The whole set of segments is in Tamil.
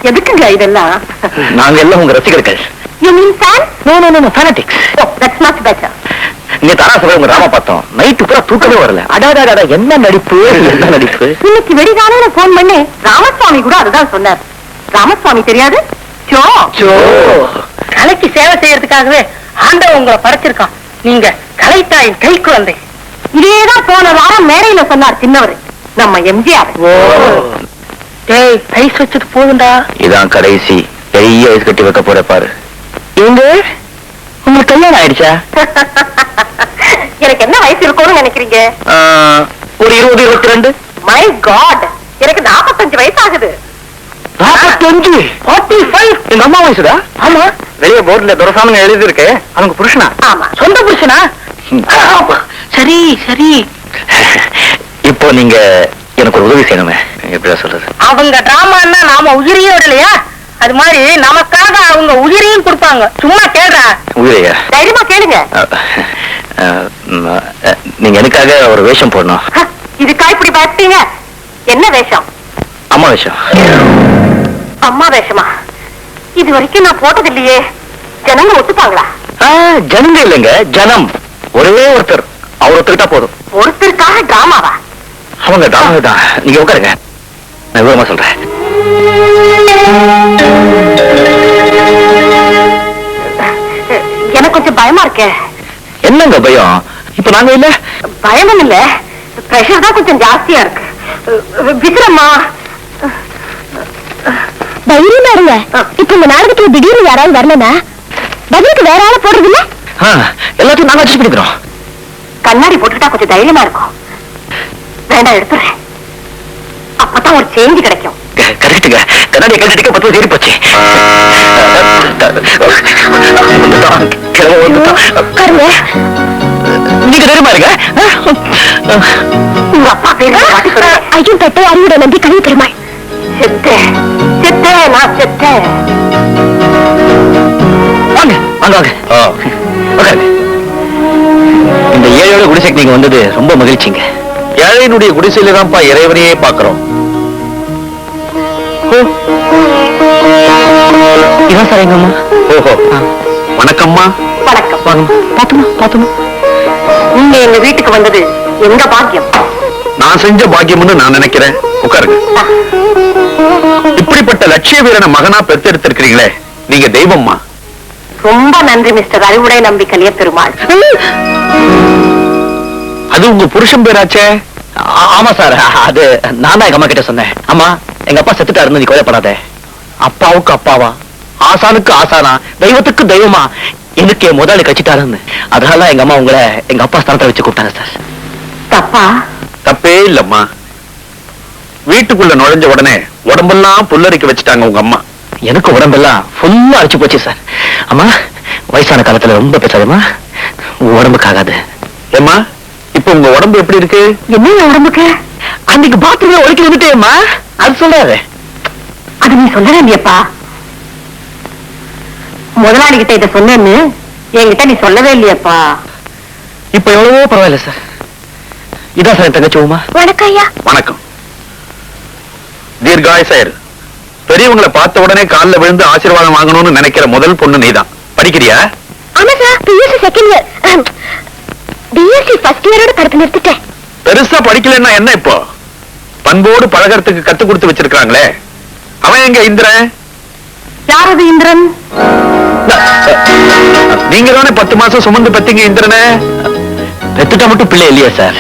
எதுக்குங்க இதெல்லாம்? நாங்க எல்லாம் உங்க ரசிகர்கள். You mean fan? No, no, no, no, fanatics. Oh, that's much better. நீங்க தாராசுரம் உங்க ராமா பார்த்தோம். நைட்டு பூரா தூக்கமே வரல. அடாடாடா என்ன நடிப்பு, என்ன நடிப்பு. இன்னைக்கு வெடிகாலையில போன் பண்ணி ராமசுவாமி கூட அதுதான் சொன்னார். ராமசுவாமி தெரியாது? சோ சோ கலைக்கு சேவை செய்யறதுக்காகவே ஆண்டவன் உங்களை படைச்சிருக்கான். நீங்க கலைத்தாயின் கை குழந்தை. இதேதான் போன வாரம் மேடையில சொன்னார் சின்னவர், நம்ம எம்ஜிஆர். டேய், ஐஸ் வச்சது போகுண்டா. இதான் கடைசி பெரிய ஐஸ் கட்டி வைக்க போற பாரு. எங்க உங்களுக்கு கல்யாணம் ஆயிடுச்சா? எனக்கு என்ன வயசு இருக்கும்னு நினைக்கிறீங்க? ஒரு 20, 22. மை காட், எனக்கு 45 வயசு ஆகுது. 45? 45? எங்க அம்மா வயசுடா? ஆமா. வெளியே போர்டுல துரசாமி எழுதி இருக்கு. அவங்க புருஷனா? ஆமா. சொந்த புருஷனா? சரி சரி. இப்போ நீங்க எனக்கு ஒரு உதவி செய்யணுமே. எப்படியா சொல்றது? அவங்க டிராமான்னா நாம உயிரியே விடலையா, அது மாதிரி நமக்காக அவங்க உயிரையும் கொடுப்பாங்க. சும்மா கேளுடா. உயிரையா? தைரியமா கேளுங்க. நீங்க எனக்காக ஒரு வேஷம் போடணும். இதுக்கா இப்படி பார்த்தீங்க? என்ன வேஷம்? அம்மா வேஷம். அம்மா வேஷமா? இது வரைக்கும் நான் போட்டது இல்லையே. ஜனங்க ஒத்துப்பாங்களா? ஜனங்க இல்லைங்க, ஜனம். ஒரே ஒருத்தர், அவர் ஒருத்தருக்கா போதும். ஒருத்தருக்காக டிராமாவா? அவங்க டிராமா தான். நீங்க உட்காருங்க, நான் விவரமா சொல்றேன். எனக்கு கொஞ்சம் பயமா இருக்கே. என்னங்க பயம்? இப்ப நாங்க இல்ல. பயமும் இல்ல, பிரஷர் தான் கொஞ்சம் ஜாஸ்தியா இருக்கு. விக்ரமா, தைரியமா இருங்க. இப்ப இந்த நாடகத்துல திடீர்னு யாராவது வரலனா பதிலுக்கு வேற ஆள போடுறது இல்ல. எல்லாத்தையும் நாங்க அட்ஜஸ்ட் பண்ணிக்கிறோம். கண்ணாடி போட்டுட்டா கொஞ்சம் தைரியமா இருக்கும். வேண்டாம், எடுத்துறேன். அப்பதான் ஒரு சேஞ்ச் கிடைக்கும். கரெக்டுங்க. கண்ணாடி கட்டிட்டு 10 தேடி போச்சு. நீங்க தெரியுமா இருங்க. உங்க அப்பா பேரு ஐயோ தட்டை அறிவுட நம்பி கவி பெருமாள். செத்தேன் செத்தேன், நான் செத்தேன். வாங்க வாங்க வாங்க. இந்த ஏழையோட குடிசைக்கு நீங்க வந்தது ரொம்ப மகிழ்ச்சிங்க. ஏழையினுடைய குடிசையில தான்ப்பா இறைவனையே பாக்குறோம். இதான் சார் எங்க அம்மா. ஓஹோ, வணக்கம்மா. வணக்கம். வாங்க பாத்துமா பாத்துமா. நீங்க எங்க வீட்டுக்கு வந்தது எங்க பாக்கியம். நான் செஞ்ச பாக்கியம்னு நான் நினைக்கிறேன். உட்காருங்க. இப்படிப்பட்ட லட்சிய வீரனை மகனா பெற்றெடுத்திருக்கிறீங்களே, நீங்க தெய்வம்மா. ரொம்ப நன்றி மிஸ்டர் அறிவுடை நம்பி கலிய பெருமாள். அது உங்க புருஷன் பேராச்சே? ஆமா சார், அது நான் தான் எங்க அம்மா கிட்ட சொன்னேன். அம்மா, எங்க அப்பா செத்துட்டாருன்னு நீ கவலைப்படாத. அப்பாவுக்கு அப்பாவா, ஆசானுக்கு ஆசானா, தெய்வத்துக்கு தெய்வமா எனக்கு முதலாளி கட்சிட்டாருன்னு. அதனால எங்க அம்மா உங்களை எங்க அப்பா ஸ்தானத்தை வச்சு கூப்பிட்டாங்க சார். தப்பா? தப்பே இல்லம்மா. வீட்டுக்குள்ள நுழைஞ்ச உடனே உடம்பெல்லாம் புல்லரிக்க வச்சுட்டாங்க உங்க அம்மா. எனக்கு உடம்பெல்லாம் ஃபுல்லா அடிச்சு போச்சு சார். அம்மா, வயசான காலத்துல ரொம்ப பேசாதம்மா, உடம்புக்கு ஆகாது. ஏம்மா, இப்ப உங்க உடம்பு எப்படி இருக்கு? என்ன உடம்புக்கு? அன்னைக்கு பாத்ரூம்ல ஒழிக்க வந்துட்டேம்மா. அது சொல்லாத. அது நீ சொல்லவே இல்லையப்பா. முதலாளி கிட்ட இதை சொன்னேன்னு என்கிட்ட நீ சொல்லவே இல்லையப்பா. இப்ப எவ்வளவோ பரவாயில்ல சார். இதான் சார் என் தங்கச்சி உமா. வணக்கம் ஐயா. வணக்கம். தீர்காயசாயர். பெரியவங்களை பார்த்த உடனே காலில் விழுந்து ஆசீர்வாதம் வாங்கணும்னு நினைக்கிற முதல் பொண்ணு நீதான். படிக்கிறியா? ஆமா sir, BSc second year. BSc first இயரோட படிப்பு நிறுத்திட்டேன். பெருசா படிக்கலன்னா என்ன இப்போ? பண்போடு பழகறதுக்கு கத்து கொடுத்து வச்சிருக்காங்களே, அவன் எங்க இந்திரன்? யார் அது இந்திரன்? நீங்க தானே 10 மாசம் சுமந்து பெத்தீங்க இந்திரனை. பெத்துட்டா மட்டும் பிள்ளை இல்லையா சார்?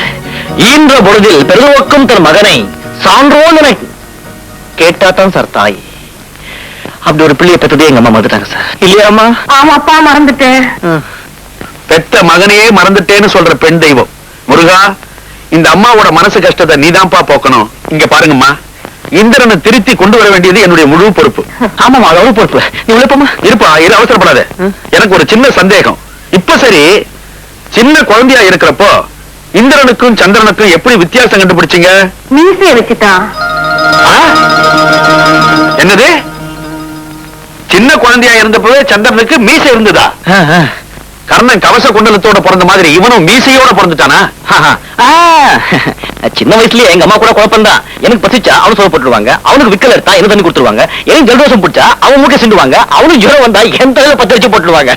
ஈன்ற பொழுதில் பெருவக்கும் தன் மகனை சான்றோன் கேட்டாதான் சார் தாய். அப்படி ஒரு பிள்ளையை பெற்றதே எங்க அம்மா மறந்துட்டாங்க சார். இல்லையாம்மா? ஆமாப்பா, மறந்துட்டேன். பெத்த மகனையே மறந்துட்டேன்னு சொல்ற பெண் தெய்வம் முருகா, இந்த அம்மாவோட மனசு கஷ்டத்தை நீதான்ப்பா போக்கணும். இங்க பாருங்கம்மா, இந்திரனை திருத்தி கொண்டு வர வேண்டியது என்னுடைய முழு பொறுப்பு. ஆமாமா, அவ்வளவு பொறுப்பு. நீ உழைப்பமா இருப்பா. இரு, அவசரப்படாத. எனக்கு ஒரு சின்ன சந்தேகம். இப்ப சரி, சின்ன குழந்தையா இருக்கிறப்போ இந்திரனுக்கும் சந்திரனுக்கும் எப்படி வித்தியாசம் கண்டுபிடிச்சீங்க? மீசைய வச்சுட்டான். என்னது? சின்ன குழந்தையா இருந்தப்பவே சந்திரனுக்கு மீசை இருந்ததா? கர்ணன் கவச குண்டலத்தோட பிறந்த மாதிரி இவனும் மீசையோட பிறந்துட்டானா? சின்ன வயசுலயே எங்க அம்மா கூட குழப்பம் தான். எனக்கு பசிச்சா அவனு சோறு போட்டுருவாங்க, அவனுக்கு விக்கல் எடுத்தா என்ன தண்ணி கொடுத்துருவாங்க, எனக்கு ஜலதோஷம் பிடிச்சா அவன் மூக்க சிந்துவாங்க, அவனுக்கு ஜுரம் வந்தா என் தலையில பத்த வச்சு போட்டுருவாங்க.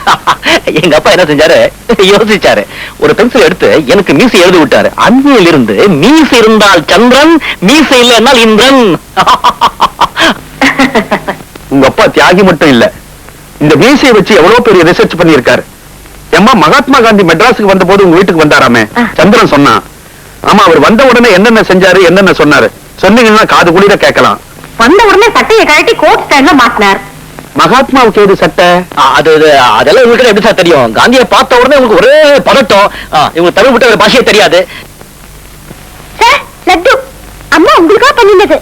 எங்க அப்பா என்ன செஞ்சாரு, யோசிச்சாரு. ஒரு பென்சில் எடுத்து எனக்கு மீசை எழுதி விட்டாரு. அன்னையில இருந்து மீசை இருந்தால் சந்திரன், மீசை இல்லைன்னா இந்திரன். உங்க அப்பா தியாகி மட்டும் இல்ல, இந்த மீசையை வச்சு எவ்வளவு பெரிய ரிசர்ச் பண்ணி இருக்காரு. ஏம்மா, மகாத்மா காந்தி மெட்ராஸுக்கு வந்த போது உங்க வீட்டுக்கு வந்தாராமே, சந்திரன் சொன்னா. ஆமா, அவர் வந்த உடனே என்னென்ன செஞ்சாரு, என்னென்ன சொன்னாரு சொன்னீங்கன்னா காது குளிர கேட்கலாம். வந்த உடனே சட்டையை கழட்டி கோட் ஸ்டைல்ல மாட்டினார். மகாத்மாவுக்கு ஏது சட்டை? அதெல்லாம் உங்களுக்கு எப்படி சார் தெரியும்? காந்தியை பார்த்த உடனே உங்களுக்கு ஒரே பதட்டம். இவங்க தமிழ் விட்ட பாஷையே தெரியாது. லட்டு அம்மா உங்களுக்கா பண்ணினது.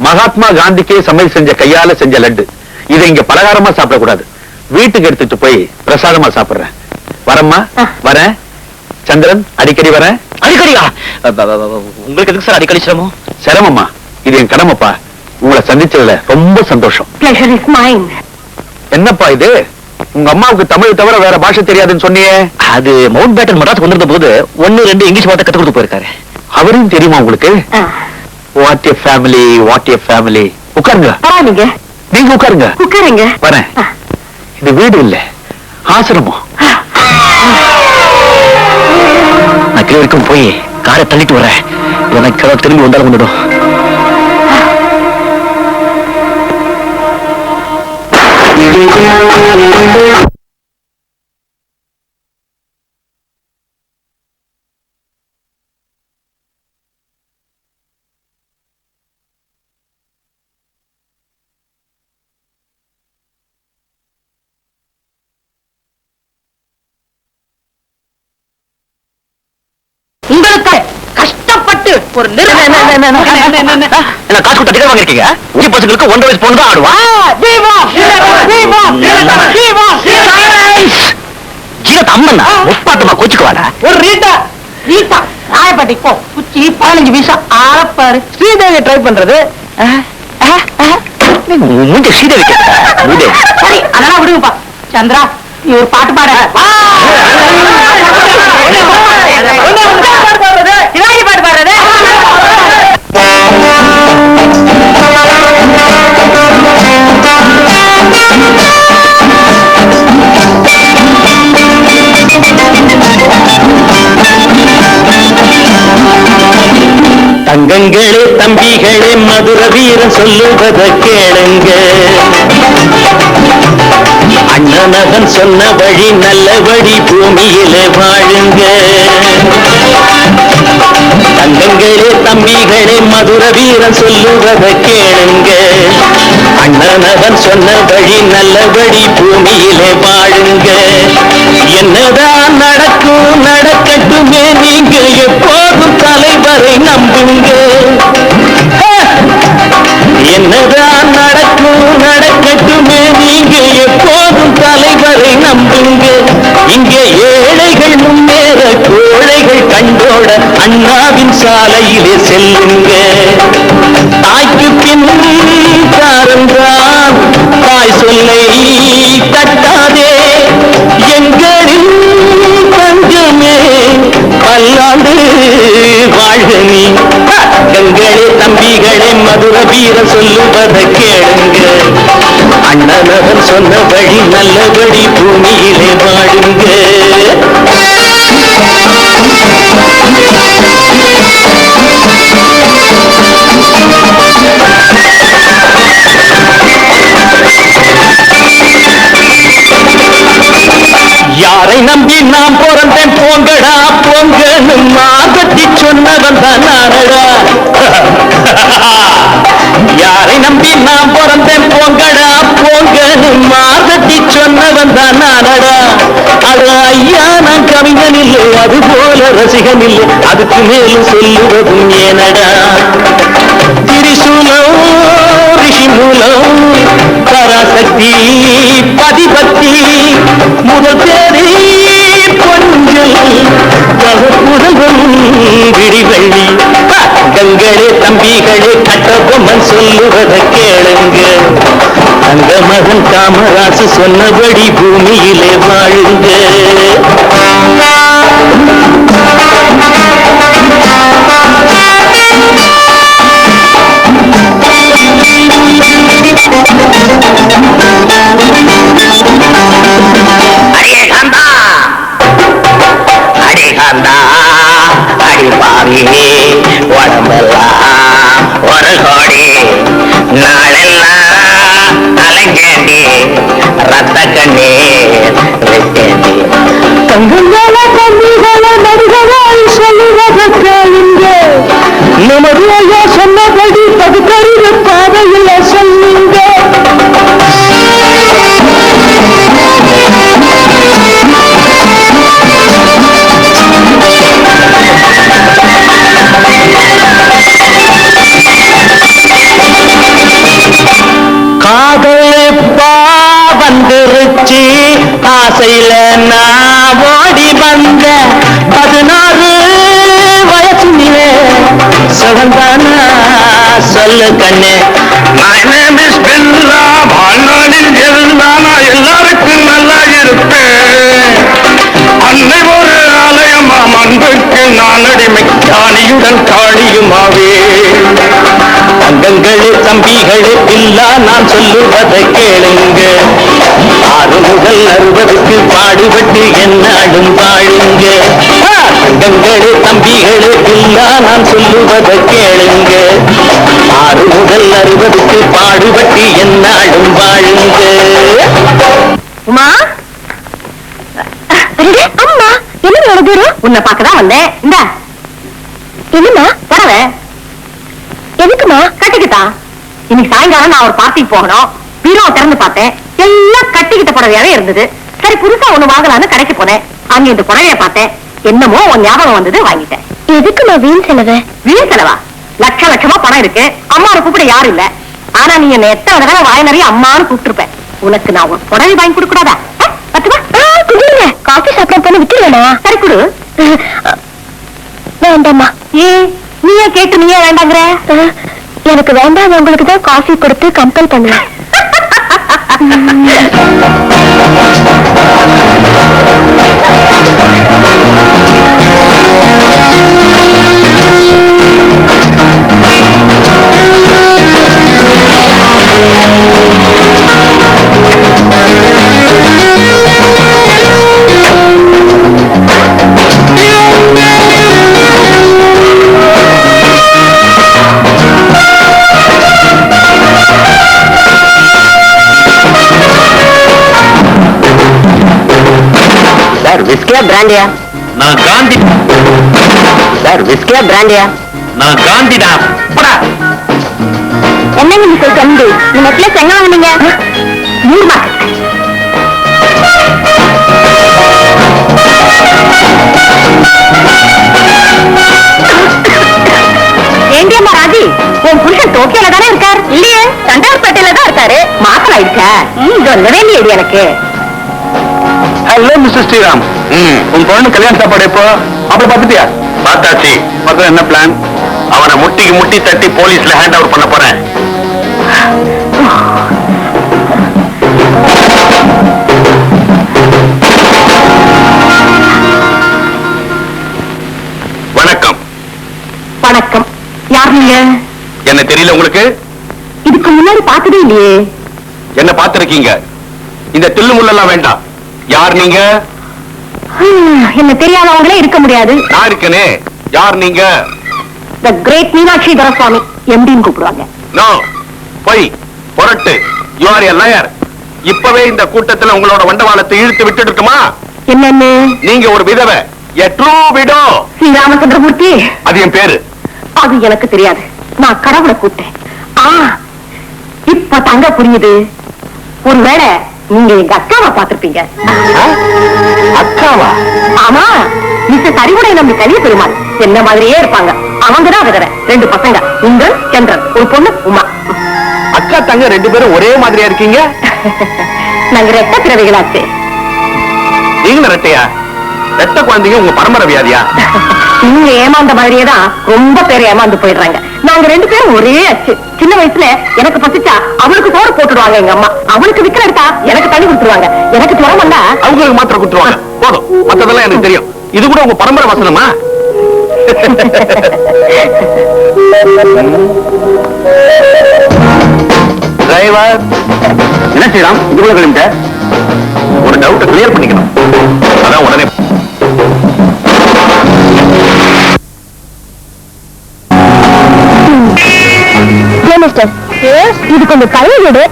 மகாத்மா காந்திக்கே சமையல் செஞ்ச கையால செஞ்ச லட்டு. இதை இங்க பலகாரமா சாப்பிடக்கூடாது, வீட்டுக்கு எடுத்துட்டு போய் பிரசாதமா சாப்பிடுறேன். வரம்மா, வரேன். சந்திரன், அடிக்கடி வரேன். அடிக்கடியா? உங்களுக்கு எதுக்கு சார் அடிக்கடி சிரமம்? சிரமமா? இது என் கடமைப்பா. உங்களை சந்திச்சதுல ரொம்ப சந்தோஷம். என்னப்பா இது, உங்க அம்மாவுக்கு தமிழ் தவிர வேற பாஷை தெரியாதுன்னு சொன்னியே? அது மவுண்ட் பேட்டன் மெட்ராஸ் வந்திருந்த போது 1-2 இங்கிலீஷ் வார்த்தை கத்து கொடுத்து போயிருக்காரு. அவரையும் தெரியுமா உங்களுக்கு? What A family, what A family. உட்காருங்க. நீங்க உட்காருங்க. உட்காருங்க. வரேன். இது வீடு இல்ல, ஆசிரமம். நான் கீழே வரைக்கும் போய் காரை தள்ளிட்டு வரேன். எனக்கு திரும்பி வந்தாலும் வந்துடும். உங்களுக்கு கஷ்டப்பட்டு ஒரு காசு கொடுத்த டிக்கெட் வாங்கிருக்கீங்க. உங்க பசங்களுக்கு 1 வயசு பொண்ணு தான் ஆடுவா. ஜீரத் அம்மன்னா முப்பாட்டமா கோச்சுக்குவாடா. ஒரு ரீட்டா ரீட்டா ராயப்பட்டி போ, குச்சி 15 பைசா ஆளப்பாரு. ஸ்ரீதேவி ட்ரை பண்றது. மூஞ்ச ஸ்ரீதேவி கேட்டா. சரி, அதெல்லாம் விடுங்கப்பா. சந்திரா, நீ ஒரு பாட்டு பாட. சிவாஜி பாட்டு பாடுறது. தங்கங்களே தம்பிகளே மதுர வீரன் சொல்லுவத கேளுங்க. அண்ணனவன் சொன்ன வழி நல்ல வழி பூமியிலே வாழுங்க. தங்கங்களே தம்பிகளே மதுர வீரன் சொல்லுவத கேளுங்க. அண்ணனவன் சொன்ன வழி நல்ல வழி பூமியிலே வாழுங்க. என்னதான் நடக்கும் நடக்கட்டுமே, நீங்க எப்போதும் தலைவரை நம்புங்க. என்னதான் நடக்கும் நடக்கட்டுமே, நீங்க எப்போதும் தலைவரை நம்புங்க. இங்கே ஏழைகள் முன்னேற கோழைகள் கண்டோட அண்ணாவின் சாலையிலே செல்லுங்க. தாய்க்கு பின் காரந்தான் தாய் சொல்லை தட்டாதே. எங்களின் தங்கமே பல்லாண்டு வாழ்க நீ. தங்கங்களே தம்பிகளே மதுர வீர சொல்லுவத கேளுங்க. அண்ணனவன் சொன்ன வழி நல்ல வழி பூமியிலே வாழுங்க. யாரை நம்பி நாம் பிறந்தேன் போங்கடா போங்கன்னு மாதத்தி சொன்னவன் தான் நானடா. யாரை நம்பி நாம் பிறந்தேன் போங்கடா போங்கன்னு மாதத்தி சொன்னவன் தான் நானடா. அது ஐயா நான் கவிஞன் இல்லை, அது போல ரசிகன் இல்லை, அதுக்கு மேலும் சொல்லுவதும் ஏனடா. திரிசூலம் ரிஷி மூலம் பராசக்தி பதிபக்தி முதல் தேதி கொஞ்சல் புதல்வன் விடிவள்ளி. கங்களே தம்பிகளே கட்டபொம்மன் சொல்லுவத கேளுங்க. தங்க மகன் காமராசு சொன்னபடி பூமியிலே வாழுங்க. ஆவி உடம்பெல்லாம் ஒரு கோடி நாளெல்லாம் அலைஞ்சேண்டி ரத்த கண்ணீர் வெச்சேண்டி தங்கங்கள தம்பிகள நடுகளாய் சொல்லுவத கேளுங்க நமது ஐயா சொன்னபடி பகுத்தறிவு பாதையில சொல்லுங்க காதலிப்பா வந்துருச்சு ஆசையில நான் ஓடி வந்த 16 வயசு நிலே சுகந்தானா சொல்லு கண்ணே My name is Bella வாழ்நாளில் இருந்தானா எல்லாருக்கும் நல்லா இருப்பேன் அன்னை ஒரு ஆலயமா அன்புக்கு நான் அடிமை காணியுடன் காணியுமாவே தங்கங்களே தம்பிகளே இல்லா நான் சொல்லுவதை கேளுங்க 6 முதல் 60க்கு பாடுபட்டு என்னாடும் வாழுங்க தங்கங்களே தம்பிகளே இல்லா நான் சொல்லுவதை கேளுங்க 6 முதல் 60க்கு பாடுபட்டு என்னாடும் வாழுங்க உமா அம்மா என்ன நடக்குது உன்னை பார்க்கதான் வந்தேன் இந்த என்னம்மா பரவே எதுக்குமா கட்டிக்கிட்டா இன்னைக்கு சாயங்காலம் நான் ஒரு பார்ட்டிக்கு போகணும் பீரோவை திறந்து பார்த்தேன் எல்லாம் கட்டிக்கிட்ட புடவையாவே இருந்தது சரி புதுசா ஒண்ணு வாங்கலான்னு கடைக்கு போனேன் அங்க இந்த புடவைய பார்த்தேன் என்னமோ உன் ஞாபகம் வந்தது வாங்கிட்டேன் எதுக்குமா வீண் செலவு வீண் செலவா லட்சமா பணம் இருக்கு அம்மாவை கூப்பிட யாரும் இல்ல ஆனா நீ என்ன எத்தனை தடவை வாய் நிறைய அம்மான்னு கூப்பிட்டுருப்பேன் உனக்கு நான் ஒரு புடவை வாங்கி கொடுக்கூடாதா குடுங்க காஃபி சாப்பிட போன விட்டுருவேனா சரி குடு வேண்டாமா ஏன் நீயே கேட்டு நீயே வேண்டாங்கிற எனக்கு வேண்டாம் உங்களுக்கு தான் காஃபி கொடுத்து கம்பல் பண்ணுவேன் விஸ்கியா பிராண்டியா நான் காந்தி சார் விஸ்கியா பிராண்டியா நான் காந்திடா என்னங்க மிஸ்டர் கண்டு இந்த நெக்லஸ் எங்க வாங்குனீங்க நியூ மார்க்கெட் ஏண்டியம்மா ராஜி உன் புருஷன் டோக்கியோல தானே இருக்கார் இல்லையே சண்டார்பேட்டையில தான் இருக்காரு மாசம் ஆயிடுச்சா சொல்லவே இல்லையடி எனக்கு ஹலோ மிஸ்டர் ஸ்ரீராம் உன் பொண்ணு கல்யாண சாப்பாடு எப்போ அப்படி பார்த்துட்டியா பார்த்தாச்சு மொத்தம் என்ன பிளான் அவனை முட்டிக்கு முட்டி தட்டி போலீஸ்ல ஹேண்ட் ஓவர் பண்ண போறேன் வணக்கம் வணக்கம் யார் நீங்க என்ன தெரியல உங்களுக்கு இதுக்கு முன்னாடி பார்த்ததே இல்லையே என்ன பார்த்திருக்கீங்க இந்த தில்லு முள்ளெல்லாம் வேண்டாம் யார் நீங்க என்ன தெரியாதவங்களே இருக்க முடியாது நான் இருக்கனே யார் நீங்க தி கிரேட் மீனாட்சி தரசுவாமி எம்டின்னு கூப்பிடுவாங்க நோ போய் பொரட்டு யூ ஆர் எ லயர் இப்பவே இந்த கூட்டத்துல உங்களோட வண்டவாளத்தை இழுத்து விட்டு இருக்குமா என்னன்னு நீங்க ஒரு விதவை a true widow Shri Ramachandramurthy அது என் பேரு அது எனக்கு தெரியாது நான் கடவுளை கூப்பிட்டேன் இப்ப தங்க புரியுது ஒருவேளை நீங்க எங்க அக்காவை பார்த்திருப்பீங்க அக்காவா ஆமா மிஸ்டர் அறிவுடை நம்பி கலிய பெருமாள் என்ன மாதிரியே இருப்பாங்க அவங்கதான் விதவை 2 பசங்க உங்கள் சந்திரன் ஒரு பொண்ணு உமா அக்கா தங்க 2 பேரும் ஒரே மாதிரியா இருக்கீங்க நாங்க ரெட்ட பிறவைகளாச்சு நீங்க ரெட்டையா ரெட்ட குழந்தைங்க உங்க பரம்பரை வியாதியா நீங்க ஏமாந்த மாதிரியே தான் ரொம்ப பேர் ஏமாந்து போயிடுறாங்க நாங்க 2 பேரும் ஒரே அச்சு சின்ன வயசுல எனக்கு பசிச்சா அவளுக்கு சோறு போட்டுடுவாங்க எங்க அம்மா அவளுக்கு விக்கல் எடுத்தா எனக்கு தண்ணி கொடுத்துருவாங்க எனக்கு ஜுரம் வந்தா அவங்களுக்கு மாத்திரை கொடுத்துருவாங்க போதும் மத்ததெல்லாம் எனக்கு தெரியும் இது கூட உங்க பரம்பரை வசனமா டிரைவர் என்ன செய்யலாம் இதுக்குள்ள கிளம்பிட்ட ஒரு டவுட்டை கிளியர் பண்ணிக்கணும் அதான் உடனே இது கொஞ்சம் கழுவி விடு.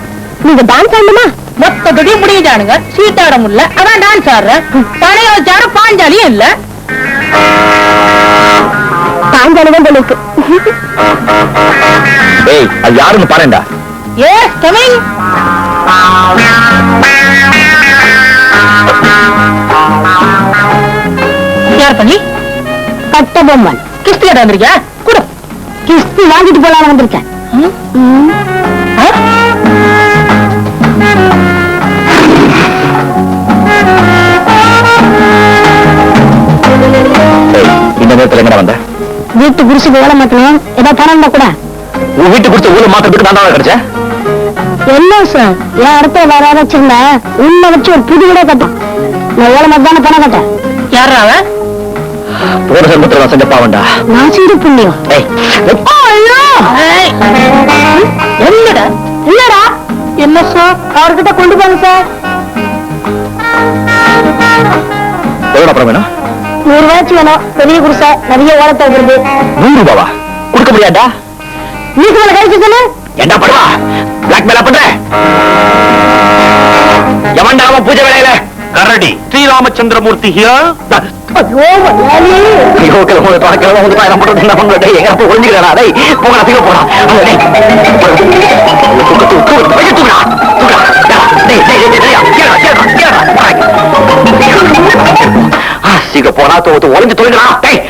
நீங்க டான்ஸ் ஆடணுமா? மொத்த துடி முடியுதானுங்க. சீட் ஆட முடியல, அதான் டான்ஸ் ஆடுறேன். பழைய வச்சாரு பாஞ்சாலியும் இல்ல. பாஞ்சாலிதான் இருக்கு. ஏய், அது யாருன்னு பாருண்டா. Yes coming. யார் பண்ணி? கட்ட பொம்மன். கிஸ்தி கேட்ட வந்திருக்கியா? கூட கிஸ்தி வாங்கிட்டு போலாம் வந்திருக்கேன். இந்த நேரத்துல எங்க வந்த? வீட்டு குடிசுக்கு வேலை மாத்தணும். ஏதாவது பணம் இருந்தா கூட. உன் வீட்டு கொடுத்த ஊழல் மாத்திரத்துக்கு நான் தான் கிடைச்சேன். என்ன சார், என் இடத்துல வேற யாராவது வச்சிருந்தா உன்னை வச்சு ஒரு புது வீடே கட்டும். நான் வேலை மாதிரி பணம் கட்டேன். யாரா அவன்? போன சர்மத்துல நான் செஞ்ச பாவண்டா. நான் செய்த புண்ணியம். என்னடா இல்லடா. என்ன சார், அவர்கிட்ட கொண்டு போங்க சார். எவ்வளவு அப்புறம் வேணும்? 100 ரூபாய்க்கு வேணும். பெரிய குடிசை, நிறைய ஓலத்தை வருது. 100 ரூபாவா? கொடுக்க முடியாதா? நீக்கு மேல கழிச்சு சொல்லு. என்ன பண்ணுவா? பிளாக் மேல பண்ற எவன்டா அவன் பூஜை வேலையில? கரடி ஸ்ரீராமச்சந்திரமூர்த்தி ஹியர். ஐயோ வல்லாலி. ஐயோ கிளம்பு கிளம்பு வந்து நான் பண்றது என்ன பண்றது? எங்க அப்ப ஒளிஞ்சுக்கிறா? டேய் போங்க சீக்கிர போடா. டேய் தூக்குடா. டேய் சீக்கிர போனா தோத்து ஒளிஞ்சு தொலைங்கடா. டேய்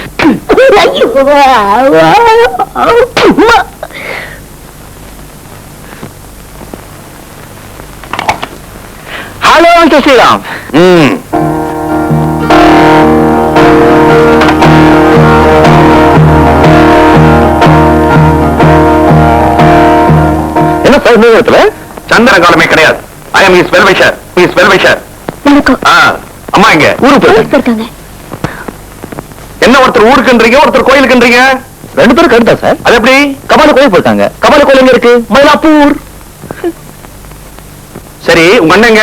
ஹலோ மிஸ்டர் ஸ்ரீராம். என்ன சார் இந்த இடத்துல? சந்திர காலமே கிடையாது. ஐ அம் இஸ் வெல்விஷர். Is well-wisher. அம்மா எங்க? ஊருக்கு போயிருக்காங்க. என்ன ஒருத்தர் ஊருக்குன்றீங்க, ஒருத்தர் கோயிலுக்குன்றீங்க? 2 பேரும் கருத்தா சார்? அது எப்படி? கபால கோயில் போயிருக்காங்க. கபால கோயில் எங்க இருக்கு? மயிலாப்பூர். சரி, உங்க அண்ணங்க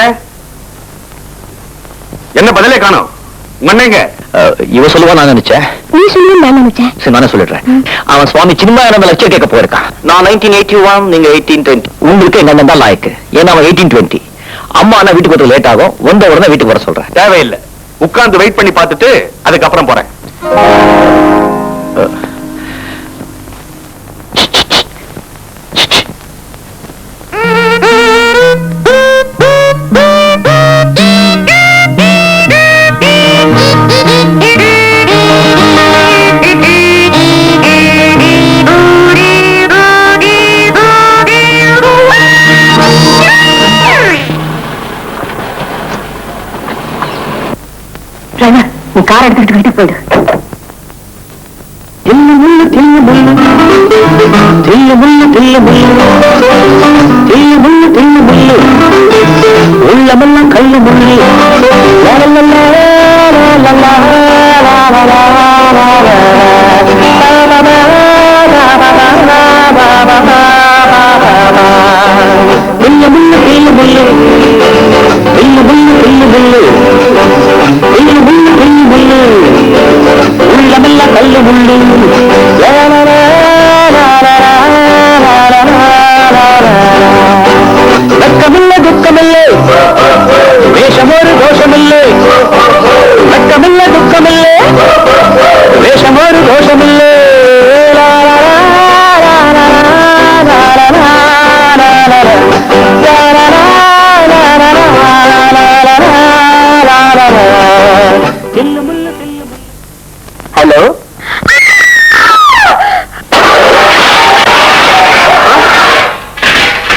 என்ன பதிலே காணோம்? உங்க அண்ணங்க இவ சொல்லுவா நான் நினைச்சேன். நீ சொல்லு, நான் நினைச்சேன். சரி நானே சொல்லிடுறேன். அவன் சுவாமி சின்மயானந்த லட்சியம் கேட்க போயிருக்கான். நான் 1981, நீங்க 1820. உங்களுக்கு என்ன தான் லாய்க்கு? ஏன்னா அவன் 1820. அம்மா அண்ணா வீட்டுக்கு வரது லேட் ஆகும். வந்த உடனே வீட்டுக்கு வர சொல்றேன். தேவையில்லை, உட்கார்ந்து வெயிட் பண்ணி பார்த்துட்டு அதுக்கப்புறம் போறேன். நீ கார் எடுத்துக்கிட்டு வீட்டுக்கு போயிடு. உள்ளமெல்லாம் கல்லு முள்ளு. உள்ளமெல்லாம் கல்லு முள்ளு. வெக்கமில்லை துக்கமில்லை, வேஷமொரு தோஷமில்லை. வெக்கமில்லை துக்கமில்லை, வேஷமொரு தோஷமில்லை. ஹலோ,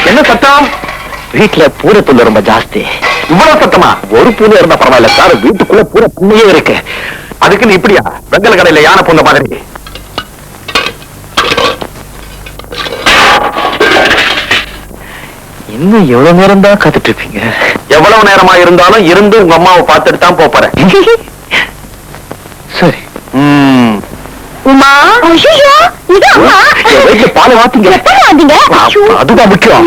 என்ன சத்தம்? வீட்டுல பூரை புல்லு ரொம்ப ஜாஸ்தி. இவ்வளவு சத்தமா? ஒரு பூனை இருந்தா பரவாயில்ல சார், வீட்டுக்குள்ள பூரை புண்ணியே இருக்கு. அதுக்குன்னு இப்படியா? வெங்கல கடையில யானை பொண்ண மாதிரி. இன்னும் எவ்வளவு நேரம் தான் காத்துட்டு இருப்பீங்க? எவ்வளவு நேரமா இருந்தாலும் இருந்து உங்க அம்மாவை பார்த்துட்டு தான் போறேன். சரி. உமா, ஐயோ இது அம்மா. என் வயிற்றுல பாலை வாத்தீங்க. எப்ப வாந்தீங்க? அதுதான் முக்கியம்.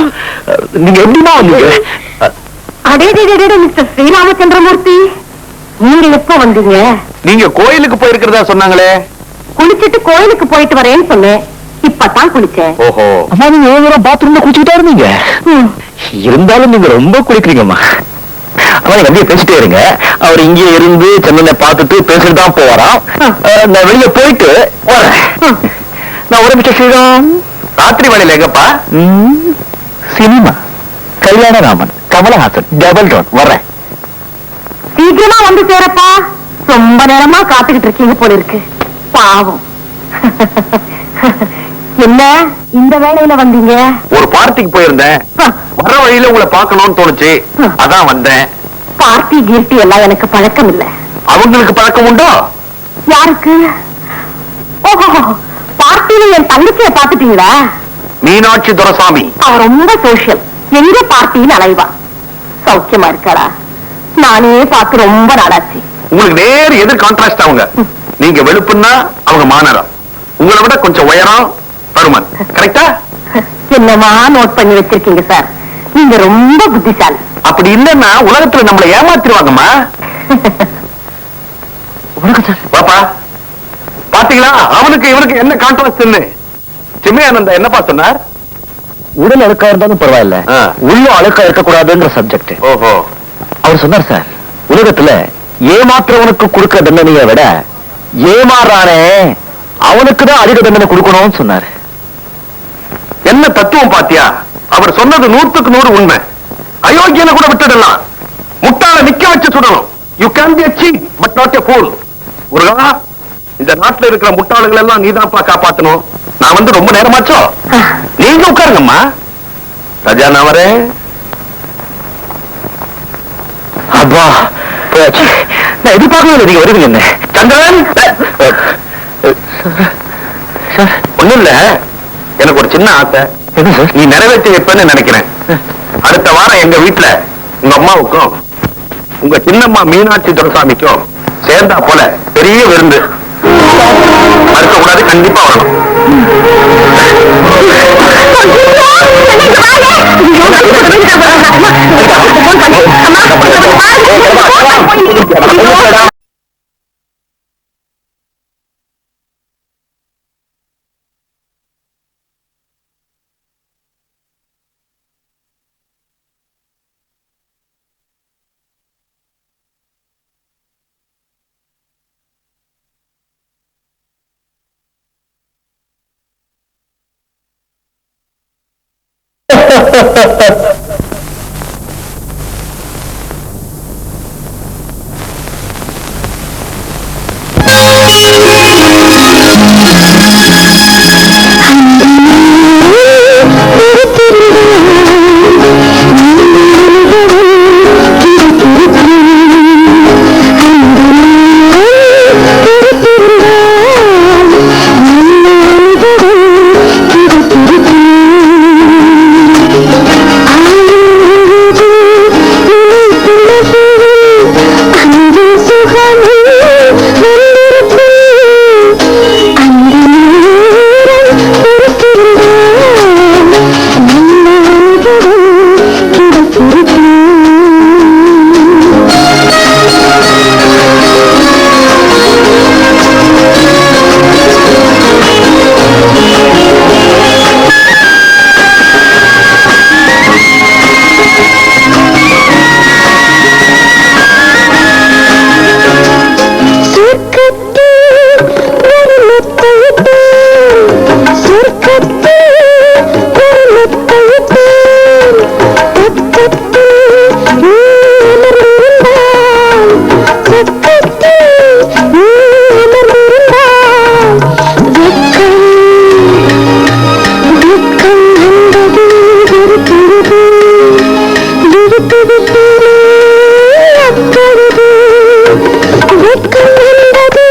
நீங்க எப்படிமா வந்தீங்க? அடே மிஸ்டர் ஸ்ரீராமச்சந்திரமூர்த்தி, நீங்க எப்ப வந்தீங்க? நீங்க கோயிலுக்கு போயிருக்கிறதா சொன்னாங்களே. குளிச்சிட்டு கோயிலுக்கு போயிட்டு வரேன்னு சொன்னேன். இப்பதான் குளிச்சேன். ஓஹோ, அம்மா நீங்க எவ்வளவு தூரம் பாத்ரூம்ல குளிச்சுக்கிட்டா இருந்தீங்க? இருந்தாலும் நீங்க ரொம்ப குளிக்கிறீங்கம்மா. அம்மா நீங்க அப்படியே பேசிட்டே இருங்க. அவர் இங்கே இருந்து சென்னை பார்த்துட்டு பேசிட்டு தான் போவாராம். நான் வெளியே போயிட்டு வரேன். நான் ஒரு நிமிஷம் ஸ்ரீராம். ராத்திரி வேலையில எங்கப்பா? Cinema Kalyanaraman Kamalahasan double road வர்றேன். சீக்கிரமா வந்து சேரப்பா. ரொம்ப நேரமா காத்துக்கிட்டு இருக்கீங்க போல இருக்கு. பாவம். என்ன இந்த வேலையில வந்தீங்க? ஒரு பார்ட்டிக்கு போயிருந்தேன். வர வழியில உங்களை பார்க்கணும்னு தோணுச்சு, அதான் வந்தேன். பார்ட்டி கீர்த்தி எல்லாம் எனக்கு பழக்கம் இல்ல. அவங்களுக்கு பழக்கம் உண்டோ? யாருக்கு? ஓஹோ, பார்ட்டியில என் தங்கச்சியை பாத்துட்டீங்களா? மீனாட்சி துரைசாமி. அவ ரொம்ப சோஷியல். எங்க பார்ட்டின்னு அலைவா. சௌக்கியமா இருக்காளா? நானே பார்த்து ரொம்ப நாளாச்சு. உங்களுக்கு நேர் எதிர் கான்ட்ராஸ்ட் அவங்க. நீங்க வெளுப்புன்னா அவங்க மாநரம். உங்களை விட கொஞ்சம் உயரம், பருமன். கரெக்டா? என்னமா நோட் பண்ணி வச்சிருக்கீங்க சார். நீங்க ரொம்ப புத்திசாலி. அப்படி இல்லைன்னா உலகத்துல நம்மளை ஏமாத்திருவாங்கம்மா. பாப்பா பாத்தீங்களா அவனுக்கு இவனுக்கு என்ன கான்ட்ராஸ்ட்னு? சின்மயானந்தா என்னப்பா சொன்னார்? உடல் அழுக்கா இருந்தாலும் பரவாயில்ல, உள்ள அழுக்கா இருக்கக்கூடாதுன்ற சப்ஜெக்ட். ஓஹோ, அவர் சொன்னார் சார், உலகத்துல ஏமாற்றவனுக்கு கொடுக்க தண்டனையை விட ஏமாறானே அவனுக்கு தான் அதிக தண்டனை கொடுக்கணும்னு சொன்னார். என்ன தத்துவம் பாத்தியா? அவர் சொன்னது 100க்கு 100 உண்மை. அயோக்கியனை கூட விட்டுடலாம், முட்டாள நிக்க வச்சு சுடணும். You can be a cheat but not a fool. முருகா, இந்த நாட்டுல இருக்கிற முட்டாளுகள் எல்லாம் நீதான்ப்பா காப்பாத்தணும். நான் வந்து ரொம்ப நேரமாச்சோ. நீங்க உட்காருங்கம்மா. ராஜா நான் வரேன். அப்பா போயாச்சு. நான் எதிர்பார்க்கவே நீங்க வருவீங்க. என்ன சந்திரன், ஒண்ணும் இல்ல, எனக்கு ஒரு சின்ன ஆசை. என்ன சார்? நீ நிறைவேற்றி வைப்பேன்னு நினைக்கிறேன். அடுத்த வாரம் எங்க வீட்டுல உங்க அம்மாவுக்கும் உங்க சின்னம்மா மீனாட்சி துரைசாமிக்கும் சேர்ந்தா போல பெரிய விருந்து. மறுக்க கூடாது, கண்டிப்பா வரணும். வெட்கம் என்பது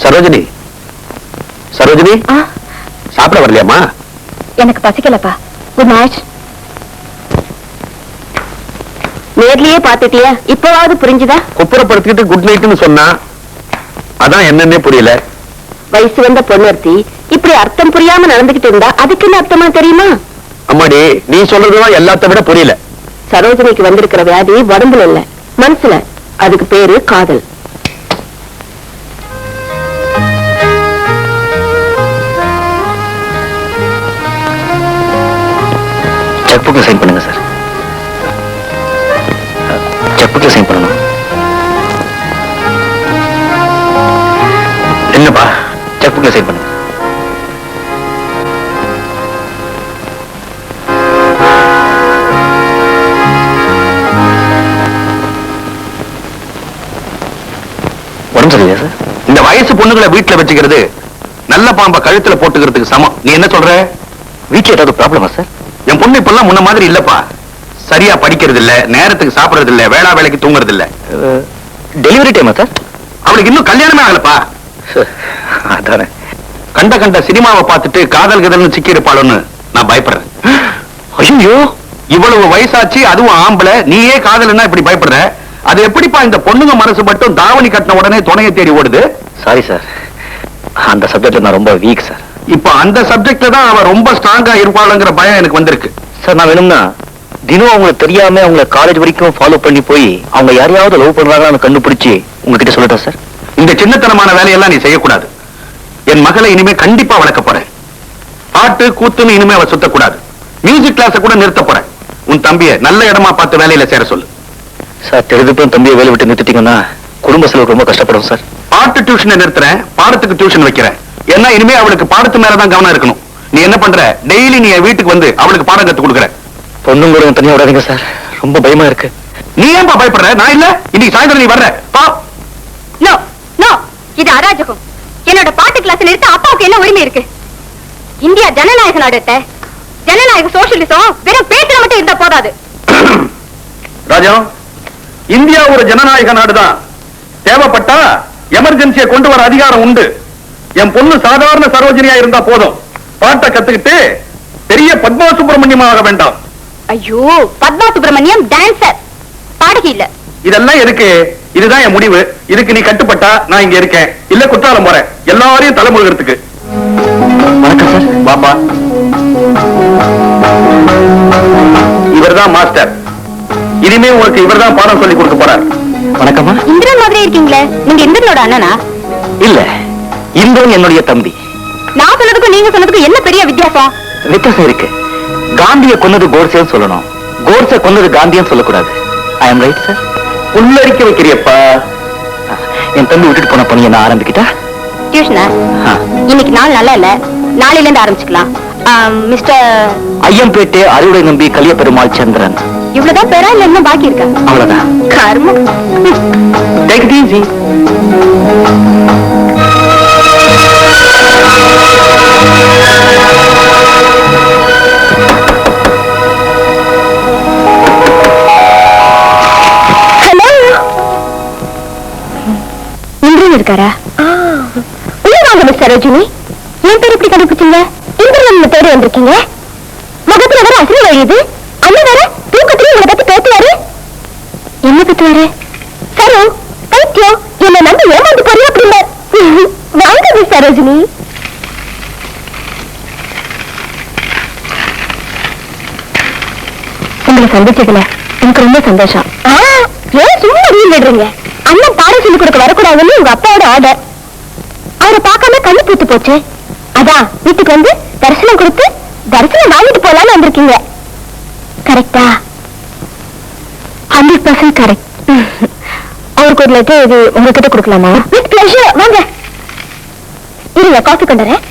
சரோஜினி, சரோஜினி, சாப்பிட வரலையாமா? எனக்கு பசிக்கலப்பா. Good night. நேர்லயே பாத்துட்டியா? இப்பவாவது புரிஞ்சுதா? குப்புறப்படுத்திக்கிட்டு குட் நைட்னு சொன்னா அதான் என்னன்னே புரியல. வயசு வந்த பொண்ணு இப்படி அர்த்தம் புரியாம நடந்துகிட்டு இருந்தா அதுக்கு என்ன அர்த்தமா தெரியுமா? அம்மாடி, நீ சொல்றதுதான் எல்லாத்த விட புரியல. சரோஜினிக்கு வந்திருக்கிற வியாதி உடம்புல இல்ல, மனசுல. அதுக்கு பேரு காதல். செக் புக்ல சைன் பண்ணுங்க சார். செக் புக்ல சைன் பண்ணணும். என்னப்பா? செக் புக்ல சைன் பண்ணுங்க. உடம்பு சரியா சார்? இந்த வயசு பொண்ணுகளை வீட்டுல வச்சுக்கிறது நல்ல பாம்ப கழுத்துல போட்டுக்கிறதுக்கு சமம். நீ என்ன சொல்ற? வீட்டுல ஏதாவது ப்ராப்ளமா சார்? என் பொண்ணு இப்பெல்லாம் முன்ன மாதிரி இல்லப்பா. சரியா படிக்கிறது இல்ல, நேரத்துக்கு சாப்பிடுறது இல்ல, வேளா வேலைக்கு தூங்குறது இல்ல. டெலிவரி டைமா சார்? அவளுக்கு இன்னும் கல்யாணமே ஆகலப்பா. அதானே. கண்ட கண்ட சினிமாவை பார்த்துட்டு காதல் கதல்னு சிக்கி இருப்பாளுன்னு நான் பயப்படுறேன். ஐயோ, இவ்வளவு வயசாச்சு, அதுவும் ஆம்பளை, நீயே காதல்னா இப்படி பயப்படுற? அது எப்படிப்பா இந்த பொண்ணுங்க மனசு மட்டும் தாவணி கட்டின உடனே துணையை தேடி ஓடுது? சாரி சார், அந்த சப்ஜெக்ட்ல நான் ரொம்ப வீக் சார். இப்ப அந்த சப்ஜெக்ட்ல தான் அவ ரொம்ப ஸ்ட்ராங்கா இருப்பாளுங்கிற பயம் எனக்கு வந்திருக்கு. சார், நான் வேணும்னா தினம் அவங்களுக்கு தெரியாம அவங்கள காலேஜ் வரைக்கும் ஃபாலோ பண்ணி போய் அவங்க யாரையாவது லவ் பண்றாங்கன்னு கண்டுபிடிச்சு உங்ககிட்ட சொல்லட்டா சார்? இந்த சின்னத்தனமான வேலையெல்லாம் நீ செய்யக்கூடாது. என் மகளை இனிமே கண்டிப்பா வளர்க்க போறேன். பாட்டு கூத்துன்னு இனிமே அவ சுத்தக்கூடாது. மியூசிக் கிளாஸ கூட நிறுத்த போறேன். உன் தம்பிய நல்ல இடமா பார்த்து வேலையில சேர சொல்லு. சார், தெரிஞ்சுப்பும் தம்பியை வேலை விட்டு நிறுத்திட்டீங்கன்னா குடும்ப செலவுக்கு ரொம்ப கஷ்டப்படும் சார். பாட்டு டியூஷனை நிறுத்துறேன், பாடத்துக்கு டியூஷன் வைக்கிறேன். ஏன்னா இனிமே அவளுக்கு பாடத்து மேலதான் கவனம் இருக்கணும். நீ என்ன பண்ற? டெய்லி நீ என் வீட்டுக்கு வந்து அவளுக்கு பாடம் கத்து கொடுக்குற. பொண்ணுங்களோட தனியா விடாதீங்க சார், ரொம்ப பயமா இருக்கு. நீ ஏன்பா பயப்படுற? நான் இல்ல, இன்னைக்கு சாயந்தரம் நீ வர்ற. நோ நோ, இது அராஜகம். என்னோட பாட்டு கிளாஸ் நிறுத்த அப்பாவுக்கு என்ன உரிமை இருக்கு? இந்தியா ஜனநாயக நாடு. ஜனநாயக சோசியலிசம் வெறும் பேச்சுல மட்டும் இருந்தா போதாது. ராஜா, இந்தியா ஒரு ஜனநாயக நாடுதான். தேவைப்பட்டா எமர்ஜென்சியை கொண்டு வர அதிகாரம் உண்டு. என் பொண்ணு சாதாரண சரோஜினியா இருந்தா போதும். பாட்டை கத்துக்கிட்டு பெரிய பத்மா சுப்பிரமணியம் ஆக வேண்டாம். ஐயோ, பத்மா சுப்பிரமணியம் டான்சர், பாடகி இல்ல. இதெல்லாம் எதுக்கு? இதுதான் என் முடிவு. இதுக்கு நீ கட்டுப்பட்டா நான் இங்க இருக்கேன், இல்ல குற்றாலம் போறேன். எல்லாரையும் தலைமுழுகிறதுக்கு. வணக்கம் சார். பாப்பா, இவர்தான் மாஸ்டர். இனிமே உங்களுக்கு இவர்தான் பாடம் சொல்லி கொடுக்க போறார். வணக்கம்மா. இந்திரன் மாதிரி இருக்கீங்களே, நீங்க இந்திரனோட அண்ணனா? இல்ல, இந்திரன் என்னுடைய தம்பி. நான் சொன்னதுக்கும் நீங்க சொன்னதுக்கும் என்ன பெரிய வித்தியாசம்? வித்தியாசம் இருக்கு. காந்தியை கொன்னது கோட்சேன்னு சொல்லணும், கோட்சே கொன்னது காந்தியன்னு சொல்லக்கூடாது. ஐ அம் ரைட் சார்? உள்ளரிக்க வைக்கிறியப்பா. என் தம்பி விட்டுட்டு போன பணியை நான் ஆரம்பிக்கிட்டா? டியூஷனா? இன்னைக்கு நாள் நல்லா இல்ல, நாளையில இருந்து ஆரம்பிச்சுக்கலாம். மிஸ்டர் ஐயம்பேட்டை அறுவடை நம்பி கலிய பெருமாள் சந்திரன். இவ்வளவுதான் பேரா இல்ல இன்னும் பாக்கி இருக்கா? அவ்வளவுதான். கர்மம். Take it easy. Hello, Indran இருக்காரா? உள்ள வாங்க மிஸ் சரோஜினி. என் பேர் எப்படி கண்டுபிடிச்சீங்க? இந்திரன் தேடி வந்திருக்கீங்க. முகத்துல வர அசல் வழியுது. அண்ணன் வேற தூக்கத்திலே உங்களை பத்தி பேசுவாரு. என்ன பேசுவாரு? சரோ, பைத்தியம், என்ன நம்பி ஏமாந்து போறியா அப்படின்னா? வாங்க மிஸ் சரோஜினி. உங்களை சந்திச்சதுல எனக்கு ரொம்ப சந்தோஷம். ஏன் சும்மா ரீல் விடுறீங்க? அண்ணன் பாடம் சொல்லி கொடுக்க வரக்கூடாதுன்னு உங்க அப்பாவோட ஆர்டர். அவரை பார்க்காம கண்ணு பூத்து போச்சு. அதான் வீட்டுக்கு வந்து தரிசனம் கொடுத்து தரிசனம் வாங்கிட்டு போலான்னு வந்திருக்கீங்க. கரெக்டா? 100% கரெக்ட். அவருக்கு ஒரு லெட்டர் எழுதி உங்ககிட்ட கொடுக்கலாமா? With pleasure. வாங்க, இருங்க, காஃபி கொண்டு வரேன்.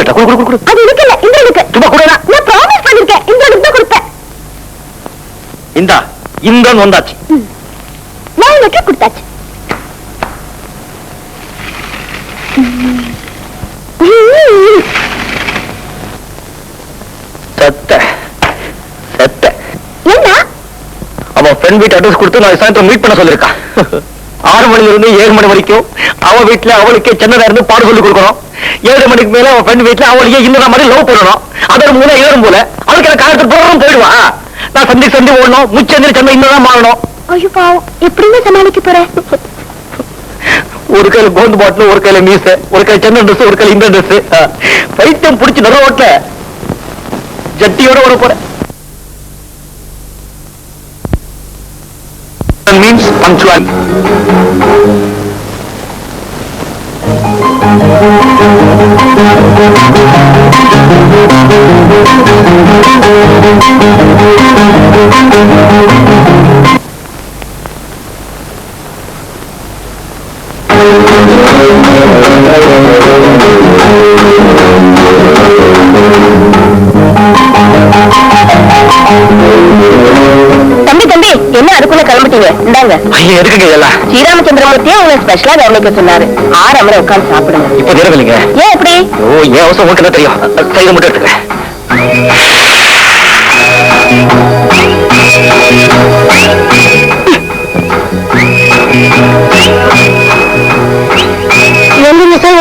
கேட்டா குடு அது இருக்கு இல்ல இந்த இருக்கு சும்மா கூட நான் ப்ராமிஸ் பண்ணிருக்கேன் இந்த தான் கொடுப்பேன். இந்த வந்தாச்சு. நான் லெட்டர் கொடுத்தாச்சு. செத்த என்ன அவன் ஃப்ரெண்ட் வீட்டு அட்ரஸ் கொடுத்து நான் சாயந்தரம் மீட் பண்ண சொல்லிருக்கான். 6 மணில இருந்து 7 மணி வரைக்கும் அவன் வீட்டுல அவளுக்கே சின்னதா இருந்து பாடம் சொல்லி கொடுக்கணும். 7 மணிக்கு மேல அவன் ஃப்ரெண்ட் வீட்டுல அவளுக்கே இன்னொரு மாதிரி லவ் பண்ணணும். அதோட மூணு ஏறும் போல அவளுக்கு எனக்கு காலத்து போறோம் போயிடுவான். நான் சந்தி ஓடணும், முச்சந்திரி சந்தை இன்னும் மாறணும். ஐயோ பாவம் எப்படின்னு சமாளிக்க போறேன். ஒரு கையில கோந்து பாட்டில், ஒரு கையில மீச, ஒரு கையில சின்ன ட்ரெஸ், ஒரு கையில இந்த ட்ரெஸ். பைத்தியம் பிடிச்சி நல்ல ஓட்டல ஜட்டியோட ஓட போறேன். means punctual. தம்பி என்ன அதுக்குள்ள கிளம்பிட்டீங்க? இந்தாங்க. எதுக்குங்க இதெல்லாம்? ஸ்ரீராமச்சந்திரமூர்த்தியே உங்களை ஸ்பெஷலா கவனிக்க சொன்னாரு. 6 அமர உட்கார்ந்து சாப்பிடுங்க. இப்ப நேரம் இல்லைங்க. ஏன் எப்படி? ஓ ஏன் அவசரம் உங்களுக்கு என்ன தெரியும்? கையில மட்டும் எடுத்துக்கிறேன்.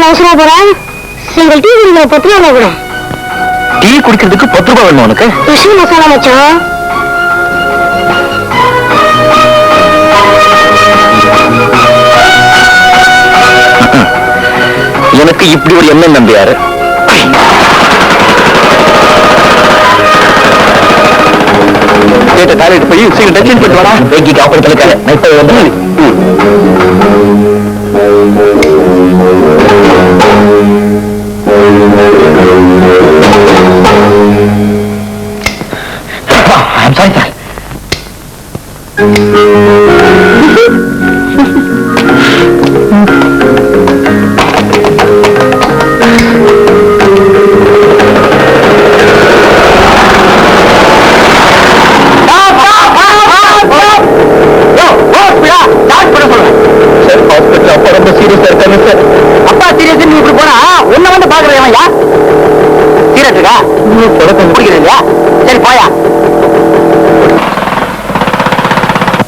அவசரமா போறேன். சிங்கிள் டீ குடிக்கிற 10 ரூபா கூட. டீ குடிக்கிறதுக்கு 10 ரூபாய் வேணும் உனக்கு? விஷயம் மசாலா மச்சான். எனக்கு இப்படி ஒரு எண்ணம் நம்பியாரு. டாய்லெட் போய் டென்ஷன் பண்ணிட்டு வரா. வெயிட் ஆஃப் பண்ணிட்டு நான் இப்ப வந்து I'm sorry, sir. அப்பா சீரியஸ் நீ இப்படி போனா உன்ன வந்து பாக்குறேன். சீரியஸ் இருக்கா? பிடிக்கிறது இல்லையா? சரி போயா.